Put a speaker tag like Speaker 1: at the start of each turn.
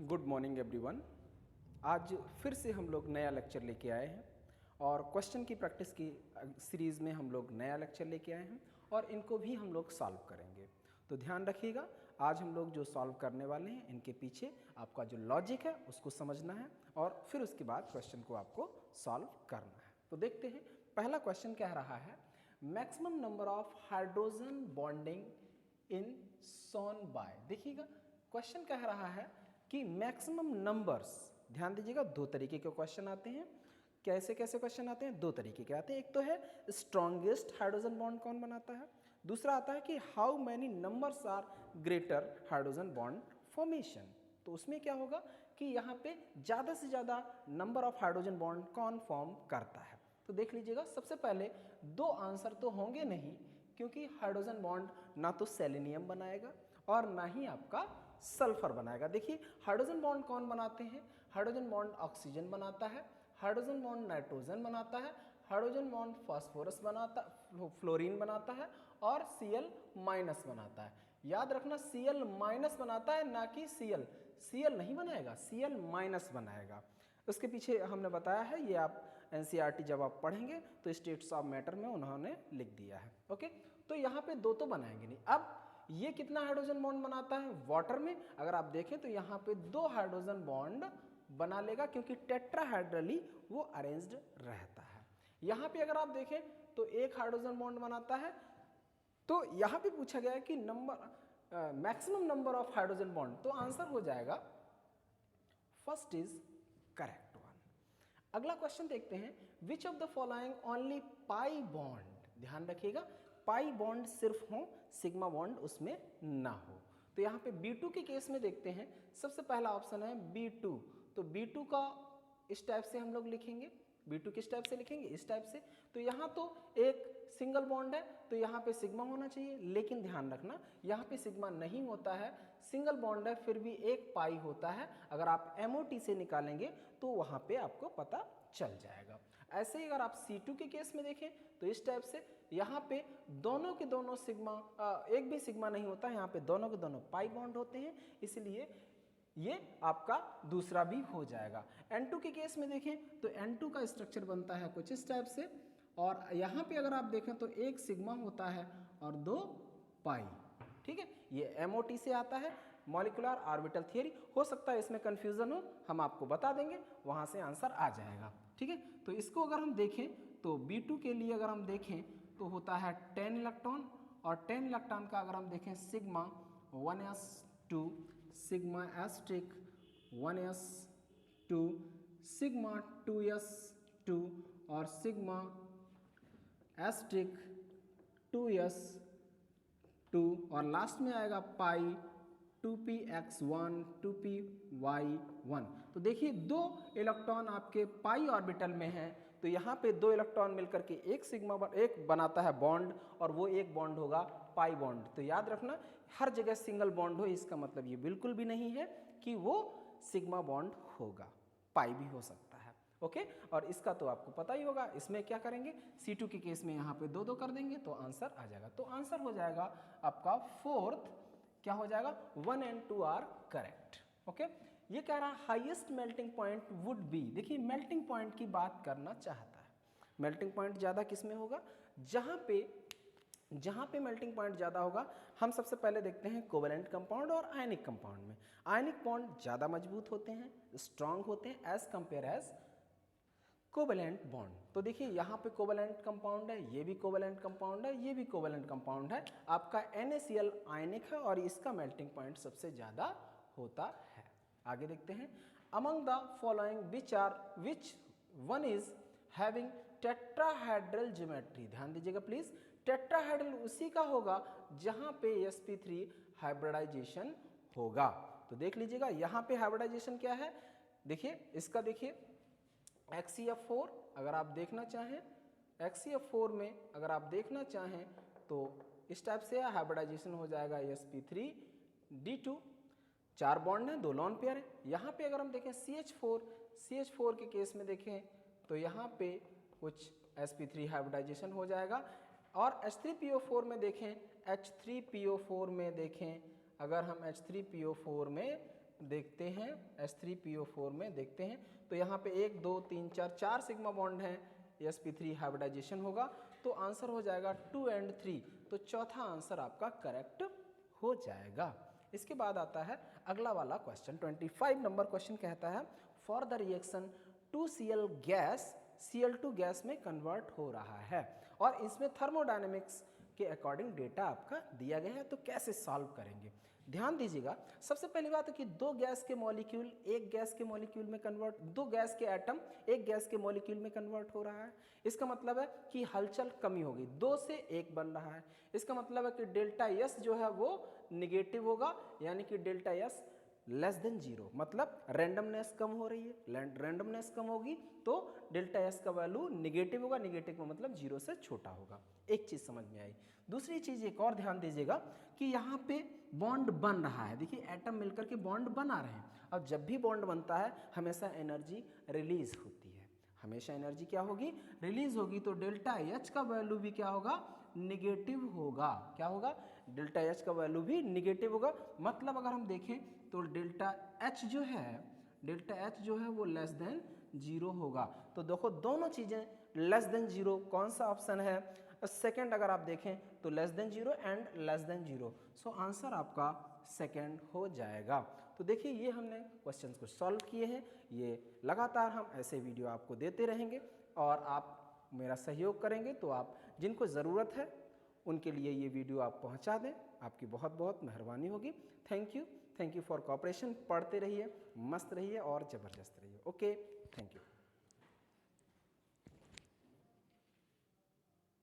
Speaker 1: Good morning everyone. आज फिर से हम लोग नया लेक्चर लेके आए हैं और क्वेश्चन की प्रैक्टिस की सीरीज़ में हम लोग नया लेक्चर लेके आए हैं और इनको भी हम लोग सॉल्व करेंगे। तो ध्यान रखिएगा, आज हम लोग जो सॉल्व करने वाले हैं इनके पीछे आपका जो लॉजिक है उसको समझना है और फिर उसके बाद क्वेश्चन को आपको सॉल्व करना है। तो देखते हैं, पहला क्वेश्चन कह रहा है maximum number of hydrogen bonding in son by. देखिएगा, क्वेश्चन कह रहा है कि मैक्सिमम नंबर्स, ध्यान दीजिएगा, दो तरीके के क्वेश्चन आते हैं। कैसे कैसे क्वेश्चन आते हैं? दो तरीके के आते हैं। एक तो है स्ट्रॉन्गेस्ट हाइड्रोजन बॉन्ड कौन बनाता है, दूसरा आता है कि how many numbers are greater hydrogen bond formation. तो उसमें क्या होगा कि यहाँ पे ज़्यादा से ज़्यादा नंबर ऑफ हाइड्रोजन बॉन्ड कौन फॉर्म करता है। तो देख लीजिएगा, सबसे पहले दो आंसर तो होंगे नहीं, क्योंकि हाइड्रोजन बॉन्ड ना तो सेलेनियम बनाएगा और ना ही आपका सल्फर बनाएगा। देखिए, हाइड्रोजन बॉन्ड कौन बनाते हैं? हाइड्रोजन बॉन्ड ऑक्सीजन बनाता है, हाइड्रोजन बॉन्ड नाइट्रोजन बनाता है, हाइड्रोजन बॉन्ड फास्फोरस बनाता, फ्लोरीन बनाता है और Cl माइनस बनाता है। याद रखना, Cl माइनस बनाता है, ना कि Cl नहीं बनाएगा, Cl माइनस बनाएगा। उसके पीछे हमने बताया है, ये आप NCERT जब आप पढ़ेंगे तो स्टेट्स ऑफ मैटर में उन्होंने लिख दिया है। ओके, तो यहाँ पे दो तो बनाएंगे नहीं। अब ये कितना हाइड्रोजन बॉन्ड बनाता है वाटर में? अगर आप देखें तो यहाँ पे दो हाइड्रोजन बॉन्ड बना लेगा, क्योंकि टेट्राहाइड्रली वो अरेंज्ड रहता है। यहाँ पे अगर आप देखें तो एक हाइड्रोजन बॉन्ड बनाता है। तो यहाँ पे पूछा गया है कि maximum number of hydrogen bond, तो आंसर हो जाएगा फर्स्ट इज करेक्ट वन। अगला क्वेश्चन देखते हैं, which of the following only pi bond. ध्यान रखिएगा, पाई बॉन्ड सिर्फ हो, सिग्मा बॉन्ड उसमें ना हो। तो यहाँ पे B2 के केस में देखते हैं, सबसे पहला ऑप्शन है B2। तो B2 का इस टाइप से हम लोग लिखेंगे। B2 किस टाइप से लिखेंगे? इस टाइप से। तो यहाँ तो एक सिंगल बॉन्ड है, तो यहाँ पे सिग्मा होना चाहिए, लेकिन ध्यान रखना यहाँ पे सिग्मा नहीं होता है, सिंगल बॉन्ड है, फिर भी एक पाई होता है। अगर आप MOT से निकालेंगे तो वहाँ पे आपको पता चल जाएगा। ऐसे ही अगर आप C2 के केस में देखें तो इस टाइप से, यहाँ पे दोनों के दोनों सिग्मा, एक भी सिग्मा नहीं होता, यहाँ पे दोनों के दोनों पाई बॉन्ड होते हैं, इसलिए ये आपका दूसरा भी हो जाएगा। N2 के केस में देखें तो N2 का स्ट्रक्चर बनता है कुछ इस टाइप से, और यहाँ पे अगर आप देखें तो एक सिग्मा होता है और दो पाई। ठीक है, ये MOT से आता है, मॉलिक्यूलर ऑर्बिटल थियरी। हो सकता है इसमें कंफ्यूजन हो, हम आपको बता देंगे, वहाँ से आंसर आ जाएगा। ठीक है, तो इसको अगर हम देखें तो B2 के लिए अगर हम देखें तो होता है 10 इलेक्ट्रॉन, और 10 इलेक्ट्रॉन का अगर हम देखें sigma 1s2, sigma asterisk 1s2, sigma 2s2 और सिग्मा एस्ट्रिक 2s2, और लास्ट में आएगा पाई 2px1 2py1। तो देखिए, दो इलेक्ट्रॉन आपके पाई ऑर्बिटल में है, तो यहाँ पे दो इलेक्ट्रॉन मिलकर के एक सिग्मा एक बनाता है बॉन्ड, और वो एक बॉन्ड होगा पाई बॉन्ड। तो याद रखना, हर जगह सिंगल बॉन्ड हो इसका मतलब ये बिल्कुल भी नहीं है कि वो सिग्मा बॉन्ड होगा, पाई भी हो सकता है। ओके, और इसका तो आपको पता ही होगा, इसमें क्या करेंगे, C2 के केस में यहाँ पे दो दो कर देंगे तो आंसर आ जाएगा। तो आंसर हो जाएगा आपका फोर्थ, क्या हो जाएगा, 1 and 2 आर करेक्ट। ओके, ये कह रहा है highest melting point would be. देखिए, मेल्टिंग पॉइंट की बात करना चाहता है। मेल्टिंग पॉइंट ज़्यादा किस में होगा? जहाँ पे मेल्टिंग पॉइंट ज़्यादा होगा, हम सबसे पहले देखते हैं कोवेलेंट कंपाउंड और आयनिक कंपाउंड में। आयनिक बॉन्ड ज़्यादा मजबूत होते हैं, स्ट्रांग होते हैं as compare as covalent bond. तो देखिए, यहाँ पे कोवेलेंट कंपाउंड है, ये भी कोवेलेंट कंपाउंड है, ये भी कोवेलेंट कंपाउंड है। आपका NaCl आयनिक है और इसका मेल्टिंग पॉइंट सबसे ज़्यादा होता है। आगे देखते हैं, among the following which one is having tetrahedral geometry. ध्यान दीजिएगा प्लीज, टेट्राहेड्रल उसी का होगा जहाँ पे sp3 हाइब्रिडाइजेशन होगा। तो देख लीजिएगा, यहाँ पे हाइब्रिडाइजेशन क्या है, देखिए इसका, देखिए HCF4 अगर आप देखना चाहें, HCF4 में अगर आप देखना चाहें तो इस टाइप से हाइब्रिडाइजेशन हो जाएगा sp3d2, 4 बॉन्ड हैं, 2 लॉन पेयर है। यहाँ पे अगर हम देखें CH4 के केस में देखें तो यहाँ पे कुछ sp3 हाइब्रिडाइजेशन हो जाएगा, और H3PO4 में देखें, H3PO4 में देखें, अगर हम H3PO4 में देखते हैं H3PO4 में देखते हैं तो यहाँ पे 1 2 3 4 सिग्मा बॉन्ड हैं, sp3 हाइब्रिडाइजेशन होगा तो आंसर हो जाएगा 2 and 3, तो चौथा आंसर आपका करेक्ट हो जाएगा। इसके बाद आता है अगला वाला क्वेश्चन 25 नंबर क्वेश्चन कहता है for the reaction 2Cl gas Cl2 gas में कन्वर्ट हो रहा है और इसमें थर्मोडायनेमिक्स के अकॉर्डिंग डेटा आपका दिया गया है, तो कैसे सॉल्व करेंगे। ध्यान दीजिएगा, सबसे पहली बात है कि दो गैस के मॉलिक्यूल एक गैस के मॉलिक्यूल में कन्वर्ट, दो गैस के एटम एक गैस के मॉलिक्यूल में कन्वर्ट हो रहा है। इसका मतलब है कि हलचल कमी होगी, 2 से 1 बन रहा है। इसका मतलब है कि डेल्टा एस जो है वो निगेटिव होगा, यानी कि डेल्टा एस लेस देन 0, मतलब रैंडमनेस कम हो रही है। रैंडमनेस कम होगी तो डेल्टा एस का वैल्यू निगेटिव होगा, निगेटिव का मतलब 0 से छोटा होगा। एक चीज़ समझ में आई। दूसरी चीज़ एक और ध्यान दीजिएगा कि यहाँ पे बॉन्ड बन रहा है, देखिए एटम मिलकर के बॉन्ड बना रहे हैं। अब जब भी बॉन्ड बनता है हमेशा एनर्जी रिलीज होती है, हमेशा एनर्जी क्या होगी, रिलीज होगी। तो डेल्टा एच का वैल्यू भी क्या होगा, निगेटिव होगा। क्या होगा, डेल्टा एच का वैल्यू भी निगेटिव होगा। मतलब अगर हम देखें तो डेल्टा एच जो है वो लेस देन 0 होगा। तो देखो दोनों चीज़ें लेस देन 0, कौन सा ऑप्शन है, सेकंड। अगर आप देखें तो less than 0 and less than 0, so answer आपका सेकंड हो जाएगा। तो देखिए ये हमने क्वेश्चंस को सॉल्व किए हैं। ये लगातार हम ऐसे वीडियो आपको देते रहेंगे और आप मेरा सहयोग करेंगे तो आप जिनको ज़रूरत है उनके लिए ये वीडियो आप पहुंचा दें, आपकी बहुत बहुत मेहरबानी होगी। Thank you for cooperation. पढ़ते रहिए, मस्त रहिए और ज़बरदस्त रहिए। Okay, thank you.